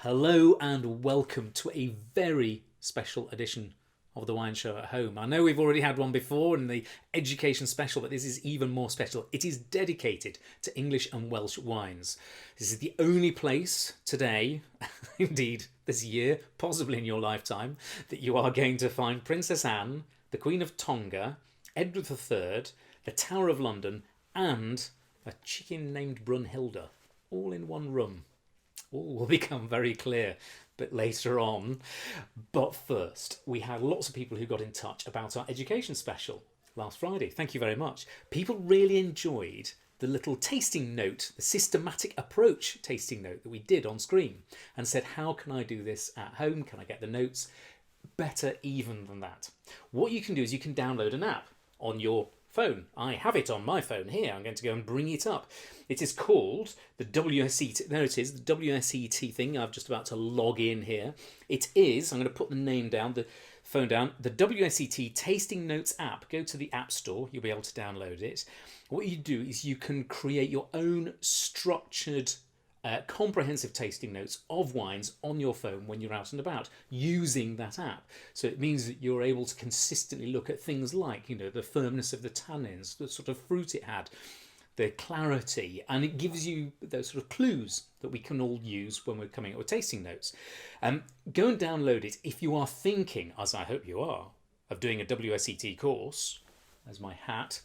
Hello and welcome to a very special edition of the Wine Show at Home. I know we've already had one before in the education special, but this is even more special. It is dedicated to English and Welsh wines. This is the only place today, indeed this year, possibly in your lifetime, that you are going to find Princess Anne, the Queen of Tonga, Edward III, the Tower of London, and a chicken named Brunhilde, all in one room. All will become very clear a bit later on. But first, we had lots of people who got in touch about our education special last Friday. Thank you very much. People really enjoyed the little tasting note, the systematic approach tasting note that we did on screen, and said, how can I do this at home? Can I get the notes? Better even than that. What you can do is you can download an app on your phone. I have it on my phone here. I'm going to go and bring it up. It is called the WSET. There it is, the WSET thing. I'm just about to log in here. It is, I'm going to put the name down, the phone down, the WSET Tasting Notes app. Go to the App Store. You'll be able to download it. What you do is you can create your own structured comprehensive tasting notes of wines on your phone when you're out and about using that app. So it means that you're able to consistently look at things like, the firmness of the tannins, the sort of fruit it had, the clarity, and it gives you those sort of clues that we can all use when we're coming up with tasting notes. Go and download it if you are thinking, as I hope you are, of doing a WSET course. There's my hat.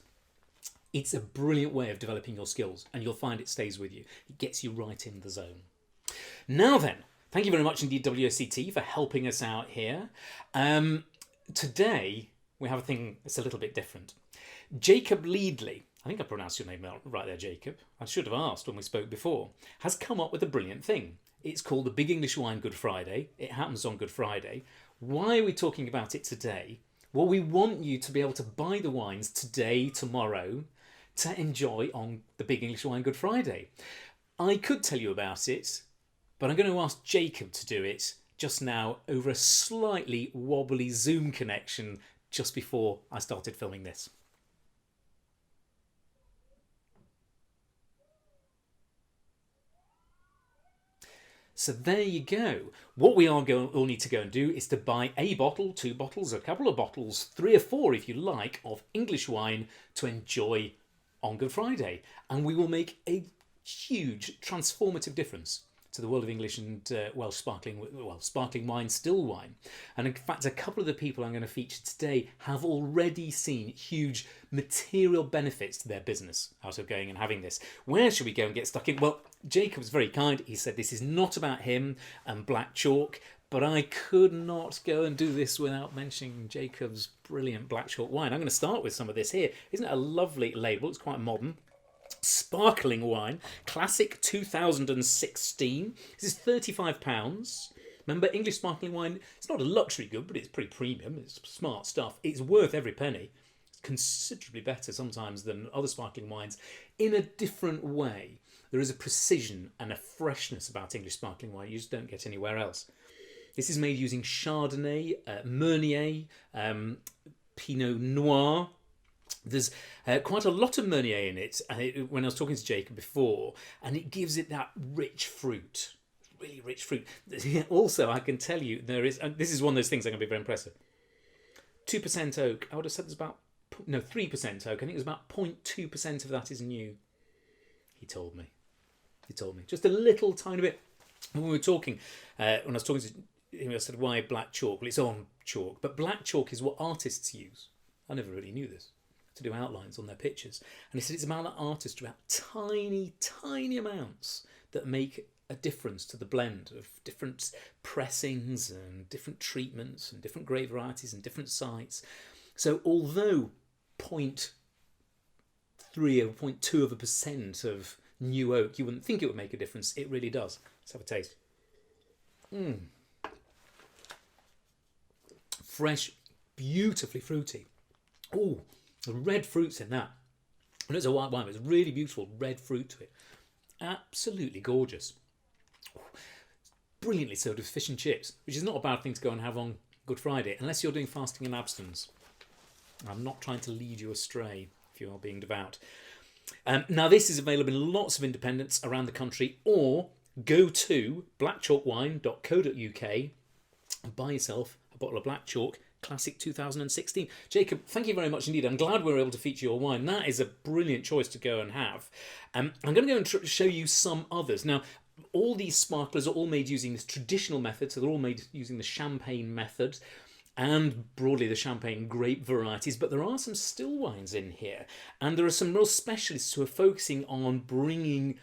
It's a brilliant way of developing your skills, and you'll find it stays with you. It gets you right in the zone. Now then, thank you very much indeed, WSET, for helping us out here. Today, we have a thing that's a little bit different. Jacob Leadley, I think I pronounced your name right there, Jacob. I should have asked when we spoke before, has come up with a brilliant thing. It's called the Big English Wine Good Friday. It happens on Good Friday. Why are we talking about it today? Well, we want you to be able to buy the wines today, tomorrow, to enjoy on the Big English Wine Good Friday. I could tell you about it, but I'm going to ask Jacob to do it just now over a slightly wobbly Zoom connection just before I started filming this. So there you go. What we all need to go and do is to buy a bottle, 2 bottles, a couple of bottles, 3 or 4 if you like, of English wine to enjoy on Good Friday, and we will make a huge transformative difference to the world of English and Welsh sparkling wine, still wine. And in fact, a couple of the people I'm going to feature today have already seen huge material benefits to their business out of going and having this. Where should we go and get stuck in? Well, Jacob's very kind. He said this is not about him and black chalk, but I could not go and do this without mentioning Jacob's brilliant black chalk wine. I'm going to start with some of this here. Isn't it a lovely label? It's quite modern. Sparkling wine, classic 2016. This is £35. Remember, English sparkling wine, it's not a luxury good, but it's pretty premium. It's smart stuff. It's worth every penny. It's considerably better sometimes than other sparkling wines in a different way. There is a precision and a freshness about English sparkling wine you just don't get anywhere else. This is made using Chardonnay, Meunier, Pinot Noir. There's quite a lot of Meunier in it, when I was talking to Jacob before, and it gives it that rich fruit, really rich fruit. Also, I can tell you there is, and this is one of those things that can be very impressive, 2% oak. I would have said there's about, 3% oak. I think it was about 0.2% of that is new. He told me. Just a little tiny bit. When we were talking, when I was talking to him, I said, why black chalk? Well, it's on chalk, but black chalk is what artists use. I never really knew this, to do outlines on their pictures. And he said it's about that artist, about tiny, tiny amounts that make a difference to the blend of different pressings and different treatments and different grape varieties and different sites. So although 0.3 or 0.2% of new oak, you wouldn't think it would make a difference, it really does. Let's have a taste. Fresh, beautifully fruity. Oh, the red fruits in that. And it's a white wine, but it's really beautiful red fruit to it. Absolutely gorgeous. Brilliantly served with fish and chips, which is not a bad thing to go and have on Good Friday, unless you're doing fasting and abstinence. I'm not trying to lead you astray if you are being devout. Now, this is available in lots of independents around the country, or go to blackchalkwine.co.uk and buy yourself a bottle of Black Chalk Classic 2016. Jacob, thank you very much indeed. I'm glad we were able to feature your wine. That is a brilliant choice to go and have. I'm going to go and show you some others. Now, all these sparklers are all made using this traditional method, so they're all made using the champagne method and broadly the champagne grape varieties, but there are some still wines in here, and there are some real specialists who are focusing on bringing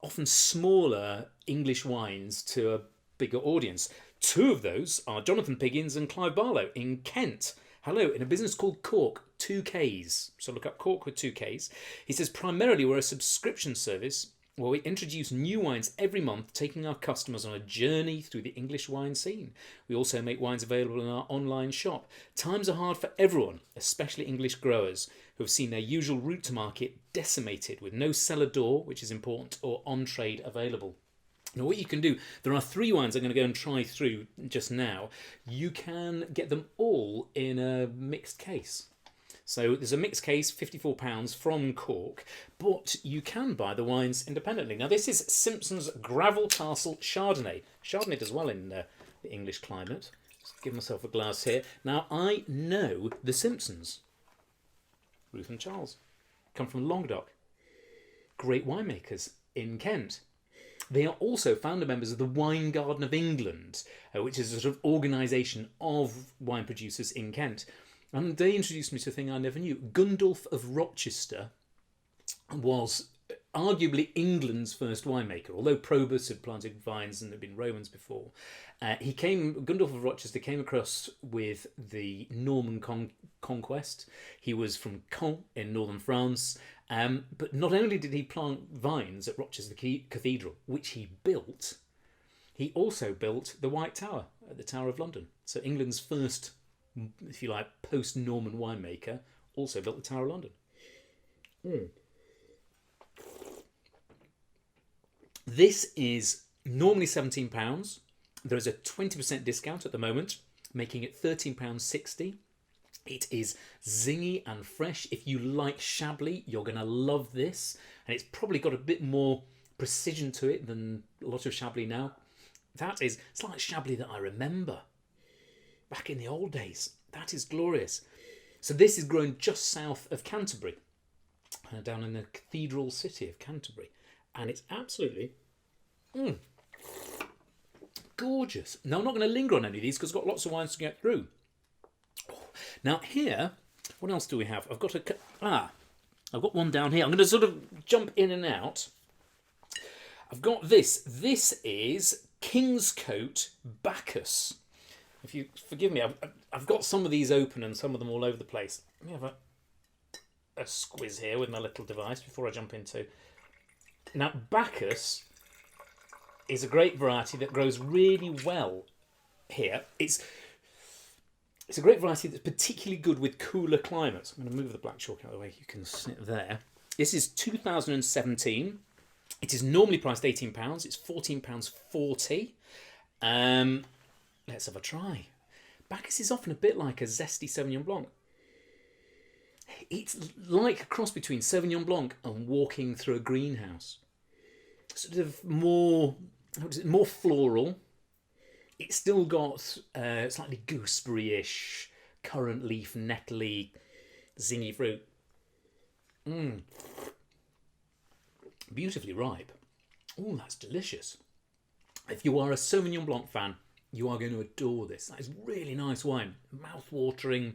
often smaller English wines to a bigger audience. Two of those are Jonathan Piggins and Clive Barlow in Kent. Hello, in a business called CORKK, 2Ks. So look up CORKK with 2Ks. He says, primarily we're a subscription service where we introduce new wines every month, taking our customers on a journey through the English wine scene. We also make wines available in our online shop. Times are hard for everyone, especially English growers, who have seen their usual route to market decimated with no cellar door, which is important, or on-trade available. Now, what you can do, there are 3 wines I'm going to go and try through just now. You can get them all in a mixed case. So there's a mixed case, £54 from CORKK, but you can buy the wines independently. Now, this is Simpsons Gravel Castle Chardonnay. Chardonnay does well in the English climate. Just give myself a glass here. Now, I know the Simpsons. Ruth and Charles come from Languedoc. Great winemakers in Kent. They are also founder members of the Wine Garden of England, which is a sort of organisation of wine producers in Kent. And they introduced me to a thing I never knew. Gundulf of Rochester was arguably England's first winemaker, although Probus had planted vines and there had been Romans before. Gundulf of Rochester came across with the Norman conquest. He was from Caen in northern France. But not only did he plant vines at Rochester Cathedral, which he built, he also built the White Tower at the Tower of London. So England's first, if you like, post-Norman winemaker also built the Tower of London. This is normally £17. There is a 20% discount at the moment, making it £13.60. It is zingy and fresh. If you like Chablis, you're going to love this. And it's probably got a bit more precision to it than a lot of Chablis now. It's like Chablis that I remember back in the old days. That is glorious. So this is grown just south of Canterbury, down in the cathedral city of Canterbury. And it's absolutely gorgeous. Now, I'm not going to linger on any of these because I've got lots of wines to get through. Now here, what else do we have? I've got one down here. I'm going to sort of jump in and out. I've got this. This is Kingscote Bacchus. If you forgive me, I've got some of these open and some of them all over the place. Let me have a squiz here with my little device before I jump into. Now, Bacchus is a grape variety that grows really well here. It's a grape variety that's particularly good with cooler climates. I'm going to move the black chalk out of the way. You can sit there. This is 2017. It is normally priced £18. It's £14.40. Let's have a try. Bacchus is often a bit like a zesty Sauvignon Blanc. It's like a cross between Sauvignon Blanc and walking through a greenhouse. Sort of more floral. It's still got slightly gooseberry-ish, currant leaf, nettle-y, zingy fruit. Beautifully ripe. Oh, that's delicious. If you are a Sauvignon Blanc fan, you are going to adore this. That is really nice wine. Mouth-watering,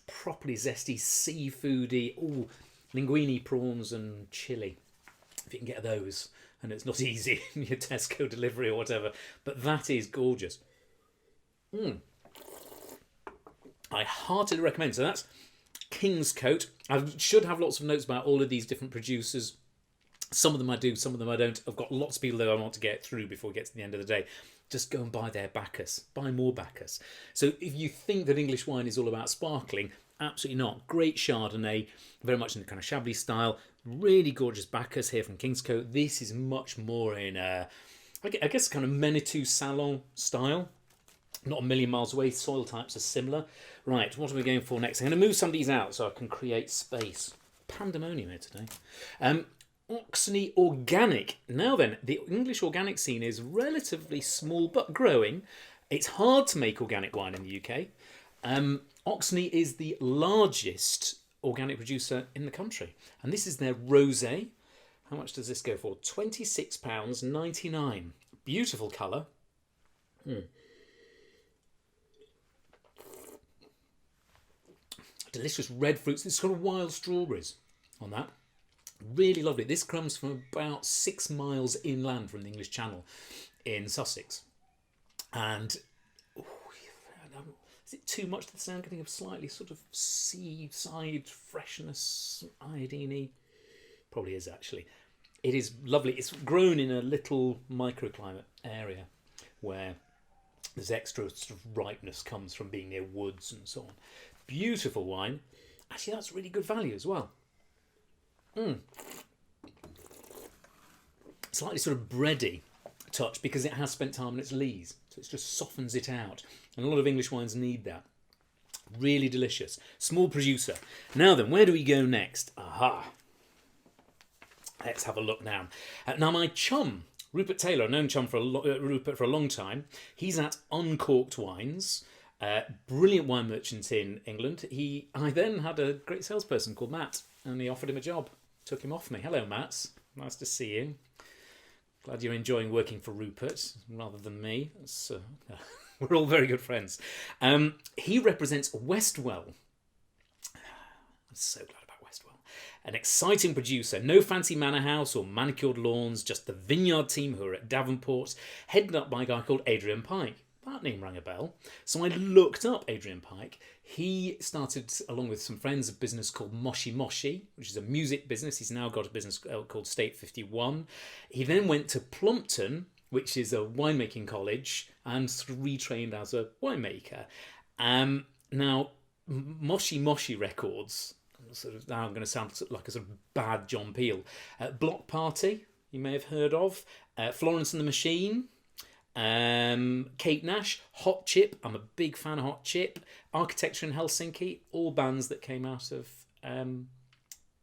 properly zesty, seafoody. Oh, linguine prawns and chili. If you can get those. And it's not easy in your Tesco delivery or whatever. But that is gorgeous. I heartily recommend. So that's Kingscote. I should have lots of notes about all of these different producers. Some of them I do, some of them I don't. I've got lots of people that I want to get through before we get to the end of the day. Just go and buy their Bacchus. Buy more Bacchus. So if you think that English wine is all about sparkling, absolutely not. Great Chardonnay, very much in the kind of Chablis style. Really gorgeous Bacchus here from Kingscote. This is much more in, I guess, kind of Manitou Salon style. Not a million miles away. Soil types are similar. Right, what are we going for next? I'm going to move some of these out so I can create space. Pandemonium here today. Oxana Organic. Now then, the English organic scene is relatively small but growing. It's hard to make organic wine in the UK. Oxana is the largest organic producer in the country. And this is their rosé. How much does this go for? £26.99. Beautiful colour. Delicious red fruits. It's got wild strawberries on that. Really lovely. This comes from about 6 miles inland from the English Channel in Sussex. And is it too much to the sound? Getting a slightly sort of seaside freshness, iodine-y? Probably is actually. It is lovely. It's grown in a little microclimate area where there's extra sort of ripeness comes from being near woods and so on. Beautiful wine. Actually, that's really good value as well. Slightly sort of bready touch because it has spent time in its lees. So it just softens it out. And a lot of English wines need that. Really delicious. Small producer. Now then, where do we go next? Aha. Let's have a look now. Now my chum, Rupert Taylor, I've known chum for Rupert for a long time. He's at Uncorked Wines. Brilliant wine merchant in England. I then had a great salesperson called Matt, and he offered him a job. Took him off me. Hello, Matt. Nice to see you. Glad you're enjoying working for Rupert rather than me. We're all very good friends. He represents Westwell. I'm so glad about Westwell. An exciting producer. No fancy manor house or manicured lawns, just the vineyard team who are at Davenport, headed up by a guy called Adrian Pike. That name rang a bell. So I looked up Adrian Pike. He started, along with some friends, a business called Moshi Moshi, which is a music business. He's now got a business called State 51. He then went to Plumpton, which is a winemaking college, and sort of retrained as a winemaker. Now, Moshi Moshi Records, now I'm going to sound like a sort of bad John Peel. Block Party, you may have heard of. Florence and the Machine. Kate Nash, Hot Chip, I'm a big fan of Hot Chip, Architecture in Helsinki, all bands that came out of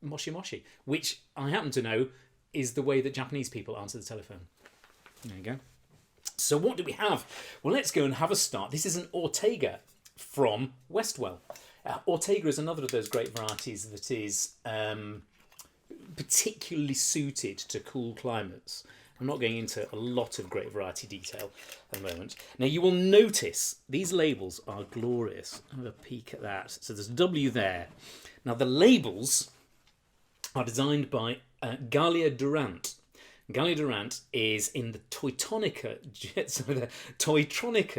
Moshi Moshi, which I happen to know is the way that Japanese people answer the telephone. There you go. So what do we have? Well, let's go and have a start. This is an Ortega from Westwell. Ortega is another of those great varieties that is particularly suited to cool climates. I'm not going into a lot of great variety detail at the moment. Now, you will notice these labels are glorious. Have a peek at that. So there's a W there. Now, the labels are designed by Galia Durant. Galia Durant is in the Toytronica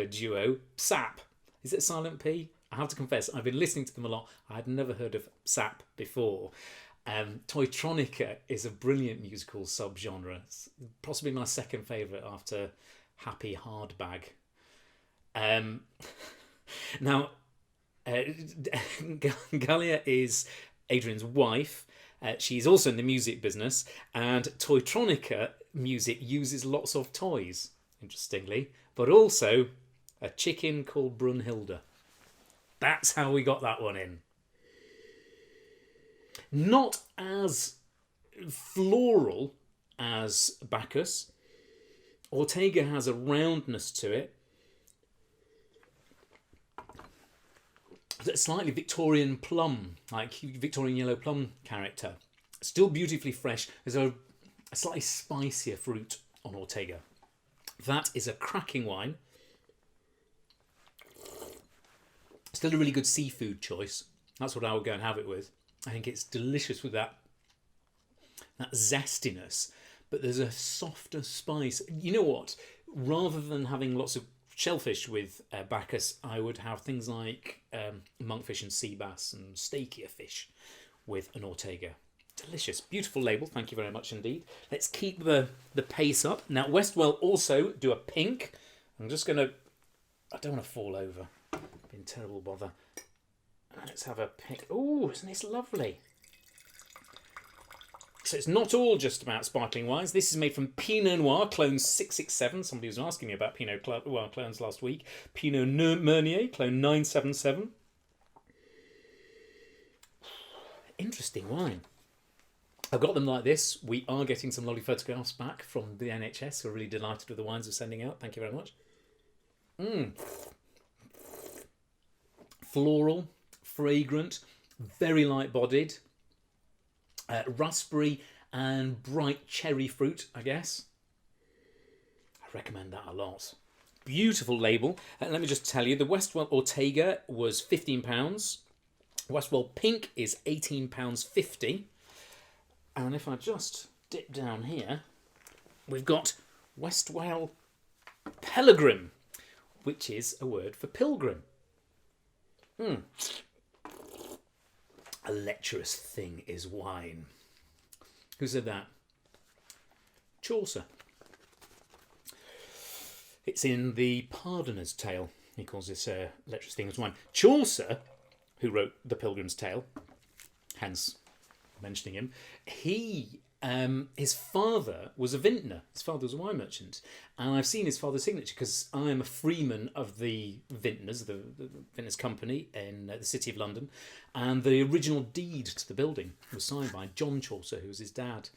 duo SAP. Is it a silent P? I have to confess, I've been listening to them a lot. I had never heard of SAP before. Toytronica is a brilliant musical subgenre. It's possibly my second favourite after Happy Hardbag. Now, Galia is Adrian's wife. She's also in the music business, and Toytronica music uses lots of toys, interestingly, but also a chicken called Brunhilde. That's how we got that one in. Not as floral as Bacchus. Ortega has a roundness to it. Slightly Victorian plum, like Victorian yellow plum character. Still beautifully fresh. There's a slightly spicier fruit on Ortega. That is a cracking wine. Still a really good seafood choice. That's what I would go and have it with. I think it's delicious with that zestiness, but there's a softer spice. You know what? Rather than having lots of shellfish with Bacchus, I would have things like monkfish and sea bass and steakier fish with an Ortega. Delicious. Beautiful label. Thank you very much indeed. Let's keep the pace up. Now, Westwell also do a pink. I'm just going to... I don't want to fall over. Been terrible bother. Let's have a pick. Oh, isn't this lovely? So it's not all just about sparkling wines. This is made from Pinot Noir, clone 667. Somebody was asking me about Pinot Noir clones last week. Pinot Meunier, clone 977. Interesting wine. I've got them like this. We are getting some lovely photographs back from the NHS. We're really delighted with the wines we're sending out. Thank you very much. Floral, fragrant, very light-bodied, raspberry and bright cherry fruit, I guess. I recommend that a lot. Beautiful label. Let me just tell you, the Westwell Ortega was £15. Westwell Pink is £18.50. And if I just dip down here, we've got Westwell Pilgrim, which is a word for pilgrim. A lecherous thing is wine. Who said that? Chaucer. It's in the Pardoner's Tale. He calls this lecherous thing as wine. Chaucer, who wrote The Pilgrim's Tale, hence mentioning him, his father was a vintner. His father was a wine merchant. And I've seen his father's signature because I am a freeman of the vintners, the Vintners Company in the City of London. And the original deed to the building was signed by John Chaucer, who was his dad.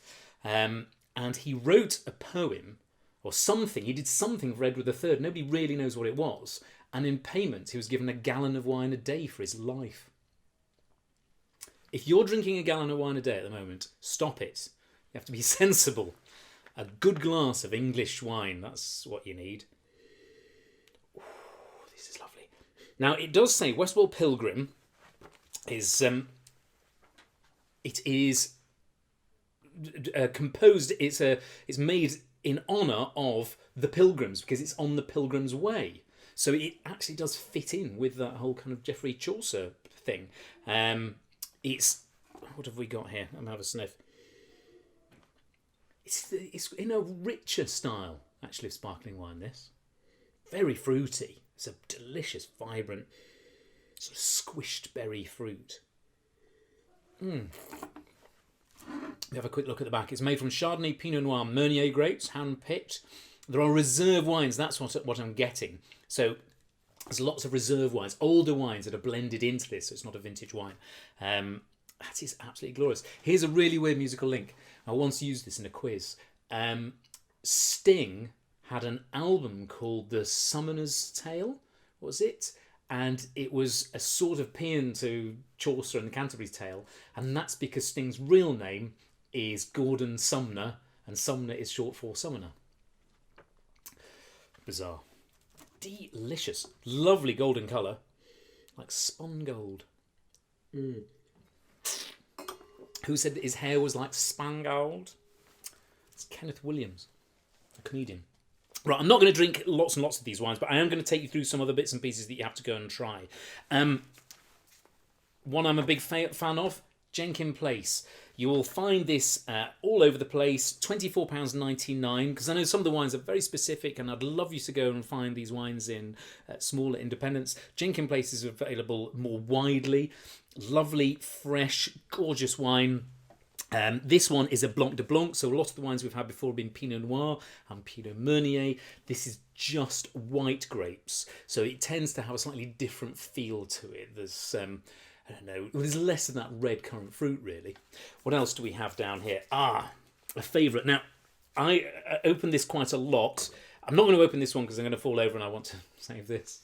And he wrote a poem or something. He did something for Edward III. Nobody really knows what it was. And in payment, he was given a gallon of wine a day for his life. If you're drinking a gallon of wine a day at the moment, stop it. You have to be sensible. A good glass of English wine, that's what you need. Ooh, this is lovely. Now, it does say Westwell Pilgrim is... it is composed... It's made in honour of the Pilgrims because it's on the Pilgrim's Way. So it actually does fit in with that whole kind of Geoffrey Chaucer thing. It's... What have we got here? I'm going to have a sniff. It's in a richer style, actually, of sparkling wine, this. Very fruity. It's a delicious, vibrant, sort of squished berry fruit. We have a quick look at the back. It's made from Chardonnay, Pinot Noir, Meunier grapes, hand-picked. There are reserve wines. That's what I'm getting. So there's lots of reserve wines, older wines that are blended into this, so it's not a vintage wine. That is absolutely glorious. Here's a really weird musical link. I once used this in a quiz. Sting had an album called The Summoner's Tale, was it? And it was a sort of paean to Chaucer and the Canterbury's Tale, and that's because Sting's real name is Gordon Sumner, and Sumner is short for summoner. Bizarre. Delicious. Lovely golden colour. Like spun gold. Who said that his hair was like spun gold? It's Kenneth Williams, a comedian. Right, I'm not going to drink lots and lots of these wines, but I am going to take you through some other bits and pieces that you have to go and try. One I'm a big fan of, Jenkin Place. You will find this all over the place, £24.99, because I know some of the wines are very specific, and I'd love you to go and find these wines in smaller independents. Jenkin Place is available more widely. Lovely, fresh, gorgeous wine. This one is a Blanc de Blanc, so a lot of the wines we've had before have been Pinot Noir and Pinot Meunier. This is just white grapes, so it tends to have a slightly different feel to it. There's, I don't know, there's less of that red currant fruit, really. What else do we have down here? A favourite. Now, I open this quite a lot. I'm not going to open this one because I'm going to fall over and I want to save this.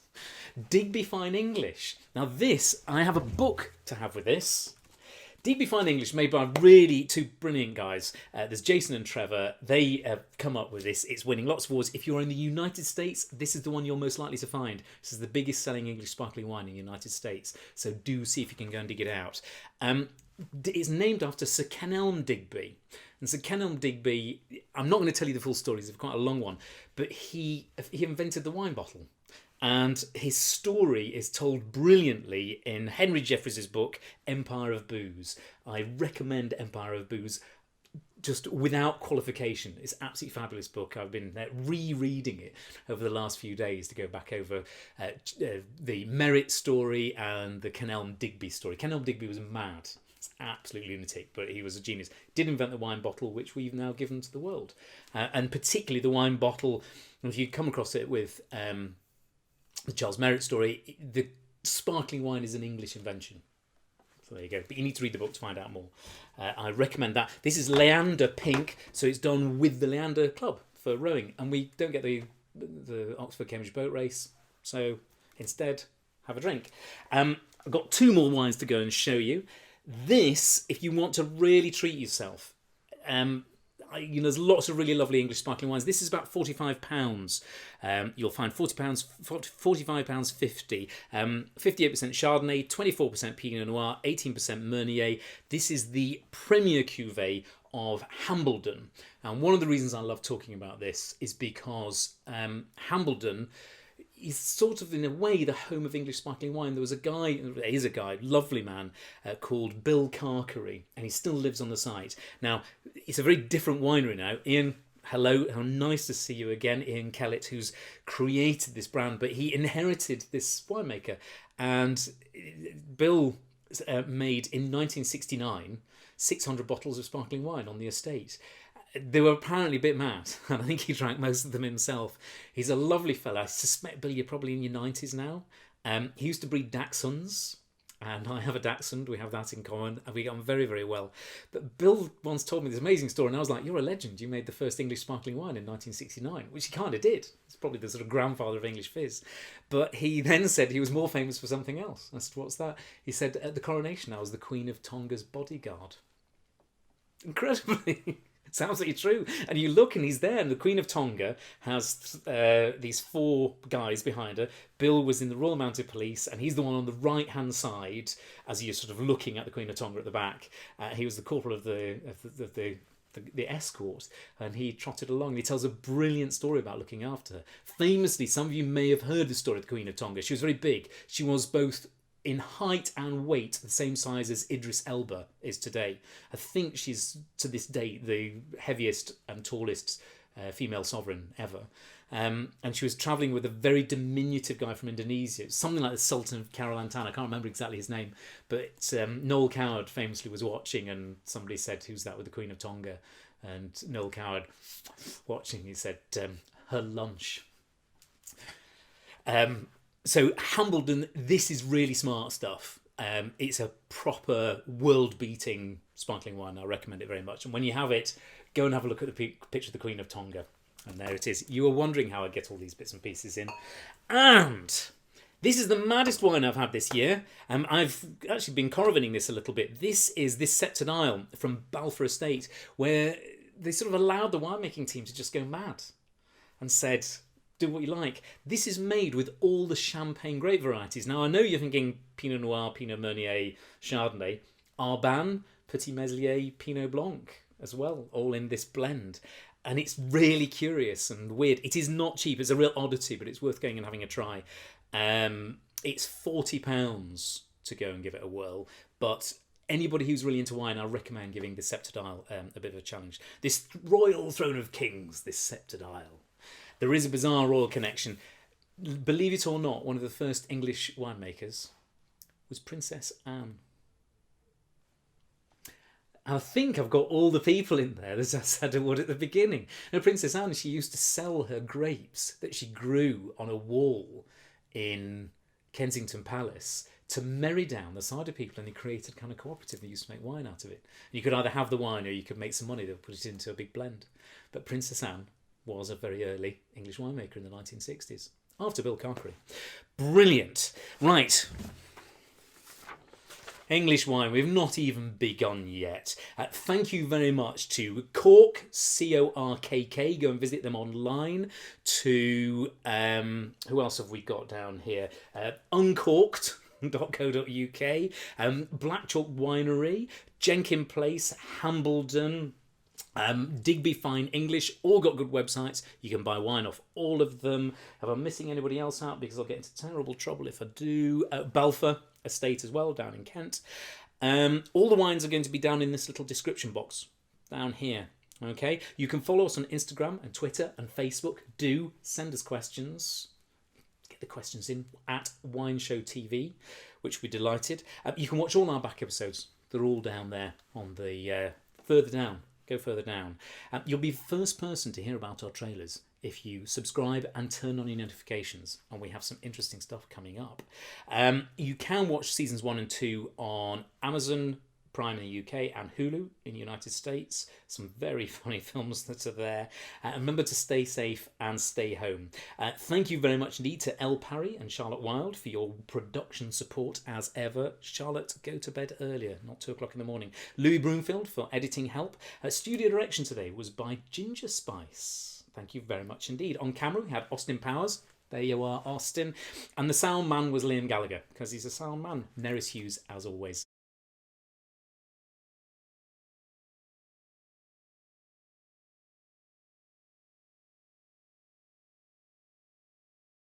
Digby Fine English. Now this, I have a book to have with this. Digby Fine English, made by really two brilliant guys. There's Jason and Trevor. They have come up with this. It's winning lots of awards. If you're in the United States, this is the one you're most likely to find. This is the biggest selling English sparkling wine in the United States. So do see if you can go and dig it out. It's named after Sir Kenelm Digby. And Sir Kenelm Digby, I'm not going to tell you the full story, it's quite a long one, but he invented the wine bottle. And his story is told brilliantly in Henry Jeffreys' book, Empire of Booze. I recommend Empire of Booze just without qualification. It's an absolutely fabulous book. I've been rereading it over the last few days to go back over the Merritt story and the Kenelm Digby story. Kenelm Digby was mad. It's absolute lunatic, but he was a genius. Did invent the wine bottle, which we've now given to the world. And particularly the wine bottle, if you come across it with... the Charles Merritt story, the sparkling wine is an English invention. So there you go. But you need to read the book to find out more. I recommend that. This is Leander Pink, so it's done with the Leander Club for rowing, and we don't get the Oxford-Cambridge boat race, so instead have a drink. I've got 2 more wines to go and show you. This, if you want to really treat yourself, there's lots of really lovely English sparkling wines. This is about £45. You'll find £40, £45, 50. 58% Chardonnay, 24% Pinot Noir, 18% Meunier. This is the premier cuvée of Hambledon. And one of the reasons I love talking about this is because Hambledon is sort of, in a way, the home of English sparkling wine. There is a guy, lovely man, called Bill CORKK, and he still lives on the site. Now, it's a very different winery now. Ian, hello, how nice to see you again. Ian Kellett, who's created this brand, but he inherited this winemaker. And Bill made, in 1969, 600 bottles of sparkling wine on the estate. They were apparently a bit mad, and I think he drank most of them himself. He's a lovely fella. I suspect, Bill, you're probably in your 90s now. He used to breed Dachshunds, and I have a Dachshund. We have that in common, and we get on very, very well. But Bill once told me this amazing story, and I was like, you're a legend. You made the first English sparkling wine in 1969, which he kind of did. It's probably the sort of grandfather of English fizz. But he then said he was more famous for something else. I said, what's that? He said, at the coronation, I was the Queen of Tonga's bodyguard. Incredibly... It's absolutely true. And you look and he's there, and the Queen of Tonga has these 4 guys behind her. Bill was in the Royal Mounted Police, and he's the one on the right-hand side as you're sort of looking at the Queen of Tonga at the back. He was the corporal of the escort, and he trotted along. He tells a brilliant story about looking after her. Famously, some of you may have heard the story of the Queen of Tonga. She was very big. She was both in height and weight the same size as Idris Elba is today. I think she's, to this day, the heaviest and tallest female sovereign ever. And she was travelling with a very diminutive guy from Indonesia, something like the Sultan of Karalantan. I can't remember exactly his name, but Noel Coward famously was watching, and somebody said, who's that with the Queen of Tonga? And Noel Coward, watching, he said, her lunch. So Hambledon, this is really smart stuff. It's a proper world-beating sparkling wine. I recommend it very much. And when you have it, go and have a look at the picture of the Queen of Tonga. And there it is. You were wondering how I get all these bits and pieces in. And this is the maddest wine I've had this year. I've actually been caravanning this a little bit. This is this Sceptred Isle from Balfour Estate, where they sort of allowed the winemaking team to just go mad and said, do what you like. This is made with all the champagne grape varieties. Now, I know you're thinking Pinot Noir, Pinot Meunier, Chardonnay, Arban, Petit Meslier, Pinot Blanc as well, all in this blend. And it's really curious and weird. It is not cheap. It's a real oddity, but it's worth going and having a try. It's £40 to go and give it a whirl. But anybody who's really into wine, I recommend giving the Sceptred Isle a bit of a challenge. This royal throne of kings, this Sceptred Isle. There is a bizarre royal connection. Believe it or not, one of the first English winemakers was Princess Anne. I think I've got all the people in there, as I said at the beginning. Now, Princess Anne, she used to sell her grapes that she grew on a wall in Kensington Palace to merry down the cider people, and they created kind of cooperative. They used to make wine out of it. You could either have the wine or you could make some money. They'll put it into a big blend. But Princess Anne was a very early English winemaker in the 1960s, after Bill CORKK. Brilliant. Right. English wine. We've not even begun yet. Thank you very much to CORKK, C-O-R-K-K. Go and visit them online. To, who else have we got down here? Uncorked.co.uk, Black Chalk Winery, Jenkin Place, Hambledon, Digby Fine English, all got good websites. You can buy wine off all of them. Am I missing anybody else out? Because I'll get into terrible trouble if I do. Balfour Estate as well, down in Kent. All the wines are going to be down in this little description box down here. Okay, you can follow us on Instagram and Twitter and Facebook. Do send us questions. Get the questions in at Wine Show TV, which we're delighted. You can watch all our back episodes. They're all down there on the further down Go further down. You'll be the first person to hear about our trailers if you subscribe and turn on your notifications, and we have some interesting stuff coming up. You can watch seasons 1 and 2 on Amazon Prime in the UK and Hulu in the United States. Some very funny films that are there. Remember to stay safe and stay home. Thank you very much indeed to Elle Parry and Charlotte Wilde for your production support as ever. Charlotte, go to bed earlier, not 2 o'clock in the morning. Louis Broomfield for editing help. Studio direction today was by Ginger Spice. Thank you very much indeed. On camera we had Austin Powers. There you are, Austin. And the sound man was Liam Gallagher, because he's a sound man. Neris Hughes, as always.